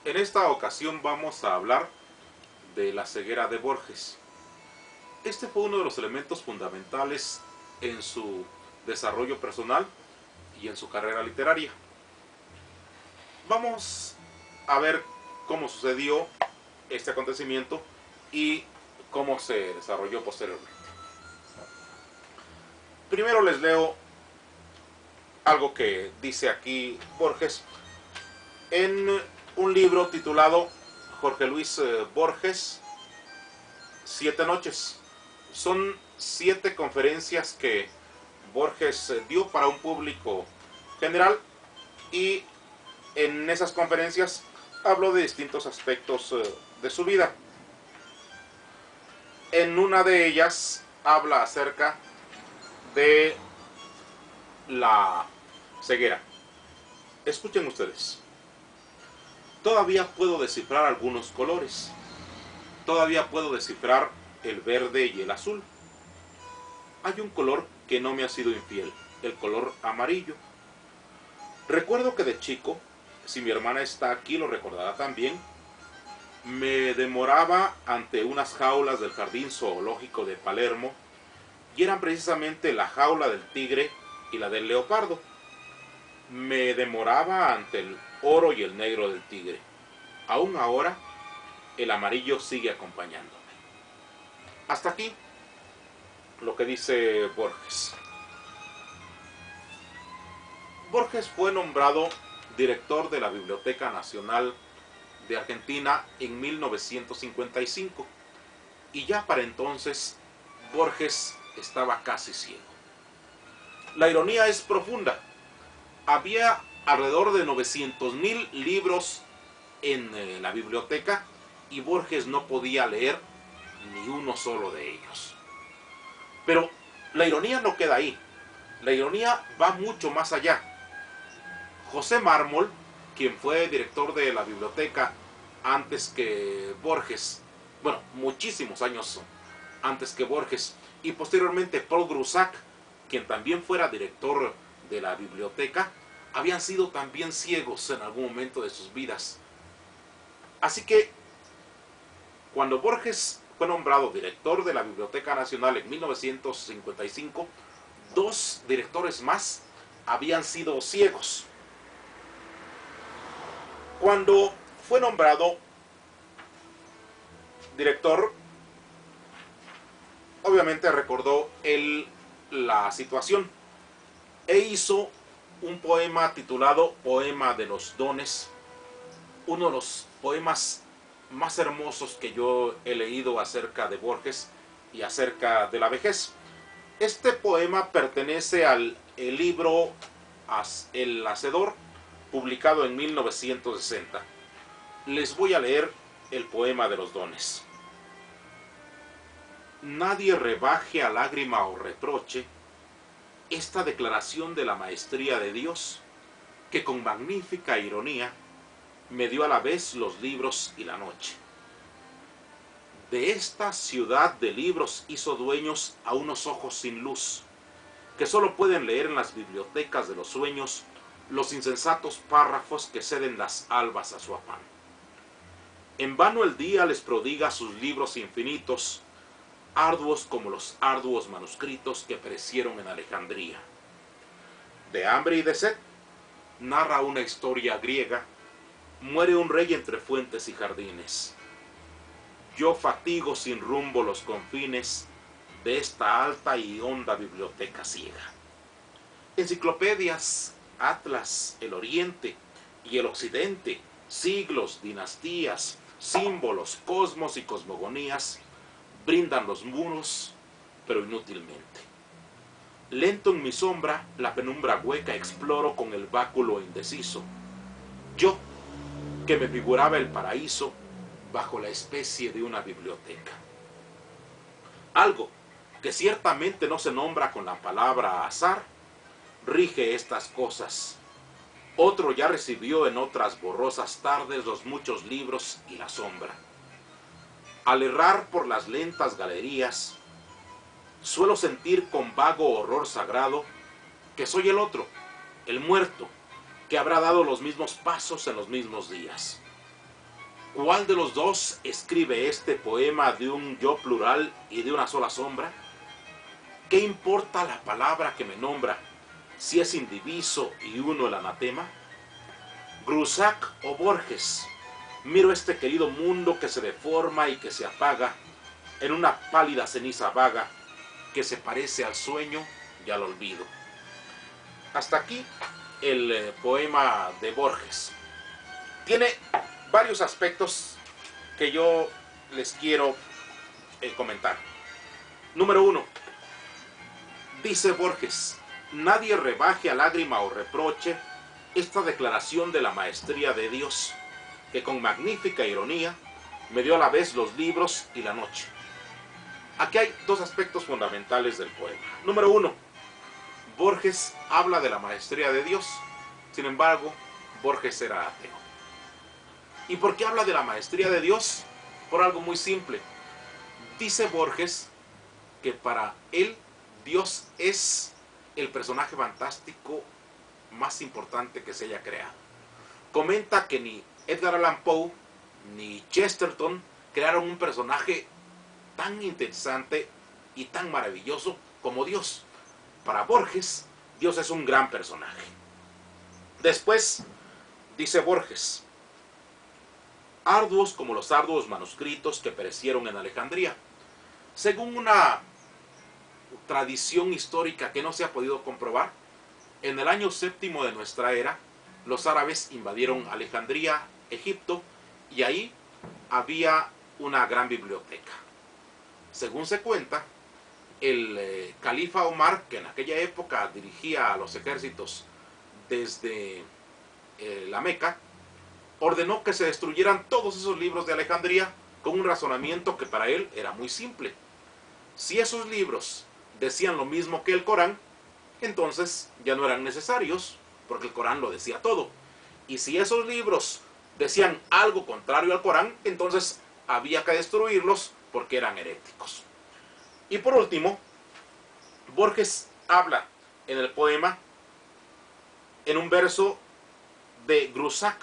En esta ocasión vamos a hablar de la ceguera de Borges. Este fue uno de los elementos fundamentales en su desarrollo personal y en su carrera literaria. Vamos a ver cómo sucedió este acontecimiento y cómo se desarrolló posteriormente. Primero les leo algo que dice aquí Borges en un libro titulado Jorge Luis Borges, 7 noches. Son 7 conferencias que Borges dio para un público general, y en esas conferencias habló de distintos aspectos de su vida. En una de ellas habla acerca de la ceguera. Escuchen ustedes. Todavía puedo descifrar algunos colores. Todavía puedo descifrar el verde y el azul. Hay un color que no me ha sido infiel, el color amarillo. Recuerdo que de chico, si mi hermana está aquí lo recordará también, me demoraba ante unas jaulas del Jardín Zoológico de Palermo, y eran precisamente la jaula del tigre y la del leopardo. Me demoraba ante el oro y el negro del tigre. Aún ahora, el amarillo sigue acompañándome. Hasta aquí lo que dice Borges. Borges fue nombrado director de la Biblioteca Nacional de Argentina en 1955, y ya para entonces Borges estaba casi ciego. La ironía es profunda. Había alrededor de 900,000 libros en la biblioteca, y Borges no podía leer ni uno solo de ellos. Pero la ironía no queda ahí. La ironía va mucho más allá. José Mármol, quien fue director de la biblioteca antes que Borges, bueno, muchísimos años antes que Borges, y posteriormente Paul Groussac, quien también fuera director de la biblioteca, habían sido también ciegos en algún momento de sus vidas. Así que, cuando Borges fue nombrado director de la Biblioteca Nacional en 1955, 2 directores más habían sido ciegos. Cuando fue nombrado director, obviamente recordó él la situación e hizo un poema titulado Poema de los Dones, uno de los poemas más hermosos que yo he leído acerca de Borges y acerca de la vejez. Este poema pertenece al libro El Hacedor, publicado en 1960. Les voy a leer el poema de los dones. Nadie rebaje a lágrima o reproche esta declaración de la maestría de Dios, que con magnífica ironía me dio a la vez los libros y la noche. De esta ciudad de libros hizo dueños a unos ojos sin luz, que solo pueden leer en las bibliotecas de los sueños los insensatos párrafos que ceden las albas a su afán. En vano el día les prodiga sus libros infinitos, arduos como los arduos manuscritos que perecieron en Alejandría. De hambre y de sed, narra una historia griega, muere un rey entre fuentes y jardines. Yo fatigo sin rumbo los confines de esta alta y honda biblioteca ciega. Enciclopedias, atlas, el oriente y el occidente, siglos, dinastías, símbolos, cosmos y cosmogonías, brindan los muros, pero inútilmente. Lento en mi sombra, la penumbra hueca exploro con el báculo indeciso. Yo, que me figuraba el paraíso bajo la especie de una biblioteca. Algo que ciertamente no se nombra con la palabra azar, rige estas cosas. Otro ya recibió en otras borrosas tardes los muchos libros y la sombra. Al errar por las lentas galerías, suelo sentir con vago horror sagrado que soy el otro, el muerto, que habrá dado los mismos pasos en los mismos días. ¿Cuál de los dos escribe este poema de un yo plural y de una sola sombra? ¿Qué importa la palabra que me nombra, si es indiviso y uno el anatema? ¿Grusac o Borges? Miro este querido mundo que se deforma y que se apaga en una pálida ceniza vaga que se parece al sueño y al olvido. Hasta aquí el poema de Borges. Tiene varios aspectos que yo les quiero comentar. Número 1. Dice Borges: nadie rebaje a lágrima o reproche esta declaración de la maestría de Dios, que con magnífica ironía me dio a la vez los libros y la noche. Aquí hay dos aspectos fundamentales del poema. Número 1. Borges habla de la maestría de Dios. Sin embargo, Borges era ateo. ¿Y por qué habla de la maestría de Dios? Por algo muy simple. Dice Borges que para él Dios es el personaje fantástico más importante que se haya creado. Comenta que ni Edgar Allan Poe ni Chesterton crearon un personaje tan interesante y tan maravilloso como Dios. Para Borges, Dios es un gran personaje. Después, dice Borges: arduos como los arduos manuscritos que perecieron en Alejandría. Según una tradición histórica que no se ha podido comprobar, en el año 7 de nuestra era, los árabes invadieron Alejandría, Egipto, y ahí había una gran biblioteca. Según se cuenta, el califa Omar, que en aquella época dirigía a los ejércitos desde la Meca, ordenó que se destruyeran todos esos libros de Alejandría con un razonamiento que para él era muy simple. Si esos libros decían lo mismo que el Corán, entonces ya no eran necesarios, porque el Corán lo decía todo. Y si esos libros decían algo contrario al Corán, entonces había que destruirlos porque eran heréticos. Y por último, Borges habla en el poema, en un verso, de Grusac.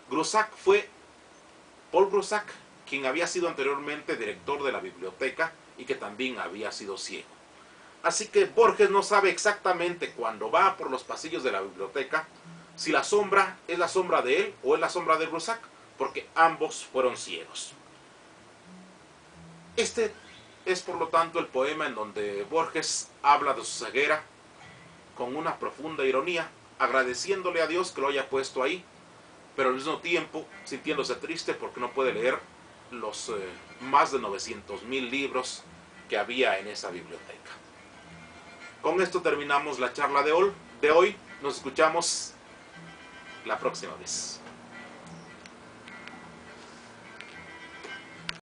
Grusac fue Paul Grusac, quien había sido anteriormente director de la biblioteca y que también había sido ciego. Así que Borges no sabe exactamente, cuando va por los pasillos de la biblioteca, si la sombra es la sombra de él o es la sombra de Grusac, porque ambos fueron ciegos. Este es, por lo tanto, el poema en donde Borges habla de su ceguera con una profunda ironía, agradeciéndole a Dios que lo haya puesto ahí, pero al mismo tiempo sintiéndose triste porque no puede leer los más de 900,000 libros que había en esa biblioteca. Con esto terminamos la charla de hoy. Nos escuchamos la próxima vez.